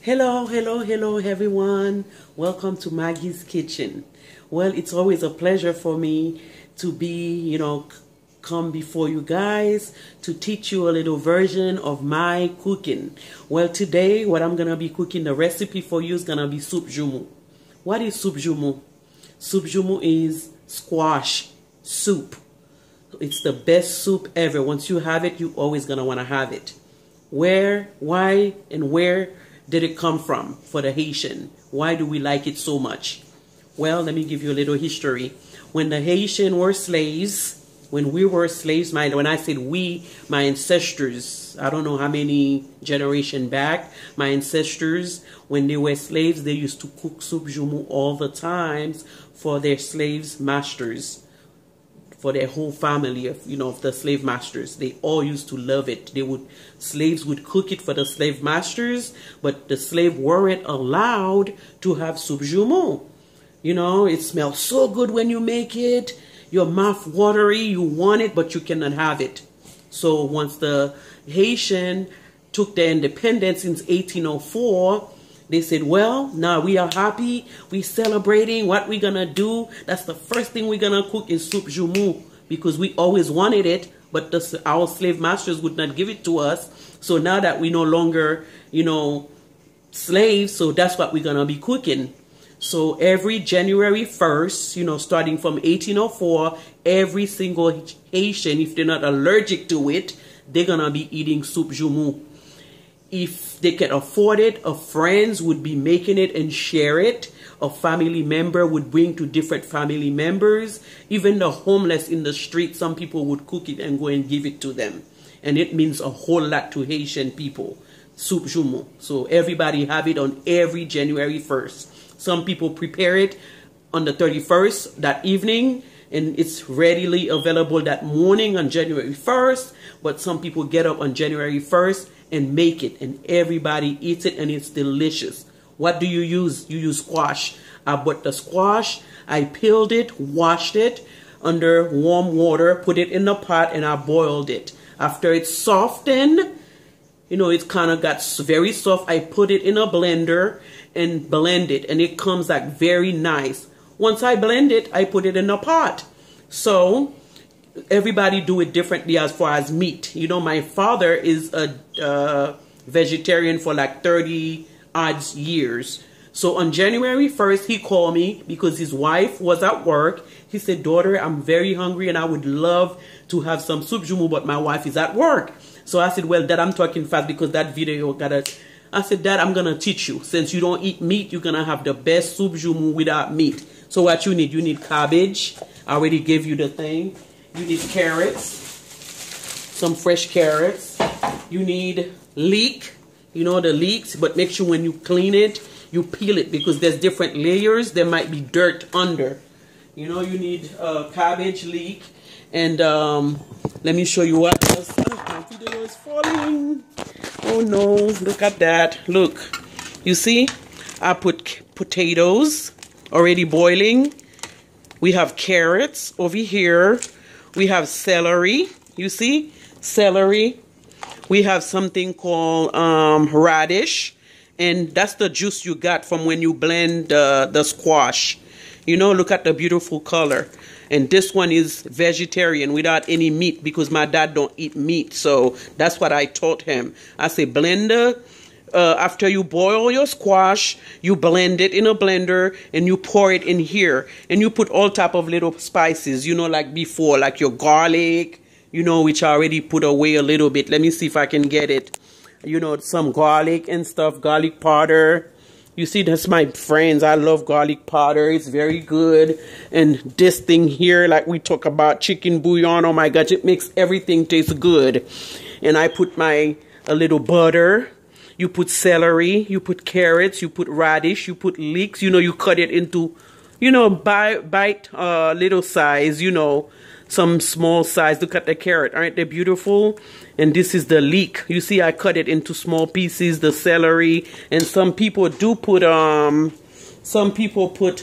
Hello, everyone. Welcome to Maggie's Kitchen. Well, it's always a pleasure for me to be, come before you guys to teach you a little version of my cooking. Well, today, what I'm going to be cooking, the recipe for you is going to be soup JOUMOU. What is soup JOUMOU? Soup JOUMOU is squash soup. It's the best soup ever. Once you have it, you're always going to want to have it. Where, why, and where did it come from for the Haitian? Why do we like it so much? Well, let me give you a little history. When the Haitian were slaves, when we were slaves, when I said we, my ancestors, I don't know how many generations back, my ancestors, when they were slaves, they used to cook soup JOUMOU all the times for their slaves' masters, for their whole family of the slave masters. They all used to love it. Slaves would cook it for the slave masters, but the slave weren't allowed to have soup JOUMOU. It smells so good when you make it. Your mouth watery, you want it, but you cannot have it. So once the Haitian took their independence in 1804, they said, well, now we are happy, we celebrating, what we gonna do? That's the first thing we're gonna cook is soup JOUMOU, because we always wanted it, but our slave masters would not give it to us. So now that we no longer, slaves, so that's what we're gonna be cooking. So every January 1st, starting from 1804, every single Haitian, if they're not allergic to it, they're gonna be eating soup JOUMOU. If they can afford it, a friends would be making it and share it. A family member would bring to different family members. Even the homeless in the street, some people would cook it and go and give it to them. And it means a whole lot to Haitian people, soup JOUMOU. So everybody have it on every January 1st. Some people prepare it on the 31st, that evening, and it's readily available that morning on January 1st. But some people get up on January 1st and make it, and everybody eats it, and it's delicious. What do you use? You use squash. I bought the squash, I peeled it, washed it under warm water, put it in the pot, and I boiled it. After it's softened, it's kind of got very soft, I put it in a blender and blend it, and it comes like very nice. Once I blend it, I put it in a pot. So everybody do it differently as far as meat. My father is a vegetarian for like 30 odd years. So on January 1st, he called me because his wife was at work. He said, daughter, I'm very hungry and I would love to have some soup JOUMOU, but my wife is at work. So I said, well, Dad, I'm talking fast because that video I said, Dad, I'm going to teach you. Since you don't eat meat, you're going to have the best soup JOUMOU without meat. So what you need cabbage. I already gave you the thing. You need carrots, some fresh carrots. You need leek, the leeks, but make sure when you clean it, you peel it because there's different layers. There might be dirt under. You need cabbage, leek, and let me show you what else. Oh, my video is falling. Oh no, look at that. Look, you see, I put potatoes already boiling. We have carrots over here. We have celery, you see, celery. We have something called radish, and that's the juice you got from when you blend the squash. Look at the beautiful color. And this one is vegetarian without any meat because my dad don't eat meat. So that's what I taught him. I say blender. After you boil your squash, you blend it in a blender and you pour it in here. And you put all type of little spices, like before, like your garlic, which I already put away a little bit. Let me see if I can get it. Some garlic and stuff, garlic powder. You see, that's my friends. I love garlic powder. It's very good. And this thing here, like we talk about chicken bouillon, oh my gosh, it makes everything taste good. And I put a little butter. You put celery, you put carrots, you put radish, you put leeks. You cut it into, bite little size, some small size. Look at the carrot. Aren't they beautiful? And this is the leek. You see, I cut it into small pieces, the celery. And some people do put,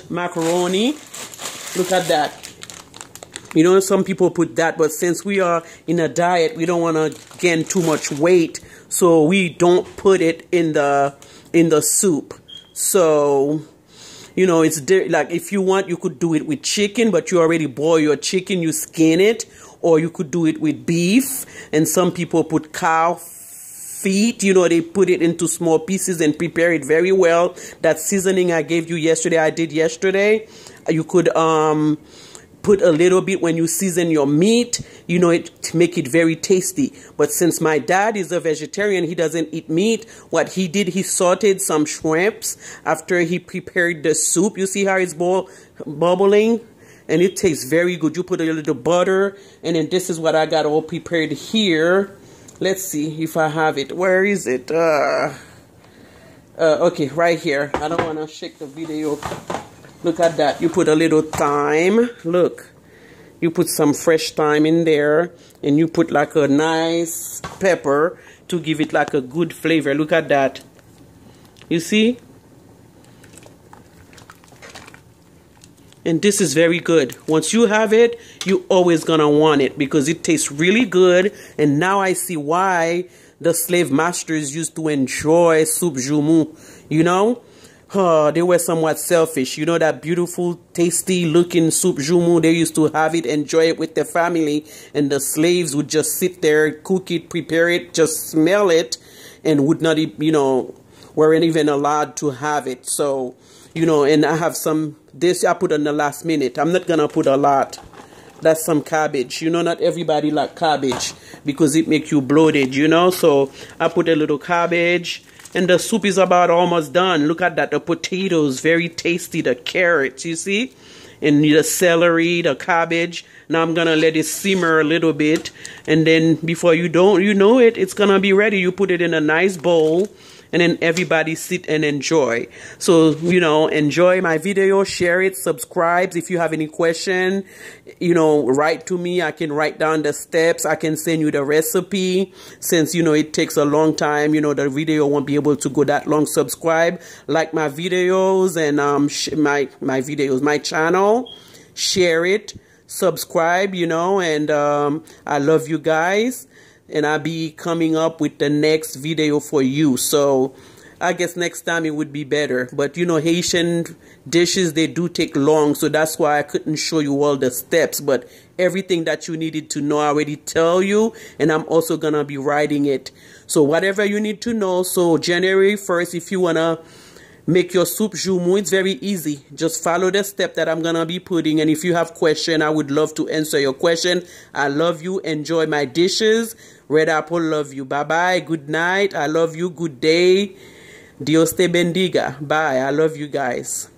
macaroni. Look at that. Some people put that, but since we are in a diet, we don't want to gain too much weight. So we don't put it in the in the soup. So, you know, it's like if you want, you could do it with chicken, but you already boil your chicken, you skin it, or you could do it with beef. And some people put cow feet, you know, they put it into small pieces and prepare it very well. That seasoning I gave you yesterday, I did yesterday. You could put a little bit when you season your meat, you know, it to make it very tasty. But since my dad is a vegetarian, he doesn't eat meat. What he did, he sauteed some shrimps after he prepared the soup. You see how it's bubbling? And it tastes very good. You put a little butter, and then this is what I got all prepared here. Let's see if I have it. Where is it? Okay, right here. I don't want to shake the video. Look at that. You put a little thyme. Look. You put some fresh thyme in there. And you put like a nice pepper to give it like a good flavor. Look at that. You see? And this is very good. Once you have it, you're always gonna want it because it tastes really good. And now I see why the slave masters used to enjoy soup JOUMOU. You know? They were somewhat selfish. You know that beautiful, tasty looking soup JOUMOU? They used to have it, enjoy it with their family. And the slaves would just sit there, cook it, prepare it, just smell it. And would not, you know, weren't even allowed to have it. So, you know, and I have some, this I put on the last minute. I'm not going to put a lot. That's some cabbage. You know, not everybody like cabbage because it makes you bloated, you know. So I put a little cabbage. And the soup is about almost done. Look at that. The potatoes, very tasty. The carrots, you see? And the celery, the cabbage. Now I'm going to let it simmer a little bit. And then before you know it, it's going to be ready. You put it in a nice bowl. And then everybody sit and enjoy. So, you know, enjoy my video, share it, subscribe. If you have any question, you know, write to me. I can write down the steps. I can send you the recipe. Since, you know, it takes a long time, you know, the video won't be able to go that long. Subscribe, like my videos and my channel. Share it, subscribe, you know, and I love you guys. And I'll be coming up with the next video for you. So I guess next time it would be better. But you know, Haitian dishes, they do take long. So that's why I couldn't show you all the steps. But everything that you needed to know, I already tell you. And I'm also going to be writing it. So whatever you need to know. So January 1st, if you want to make your soup JOUMOU, it's very easy. Just follow the step that I'm going to be putting. And if you have question, I would love to answer your question. I love you. Enjoy my dishes. Red Apple, love you. Bye-bye. Good night. I love you. Good day. Dios te bendiga. Bye. I love you guys.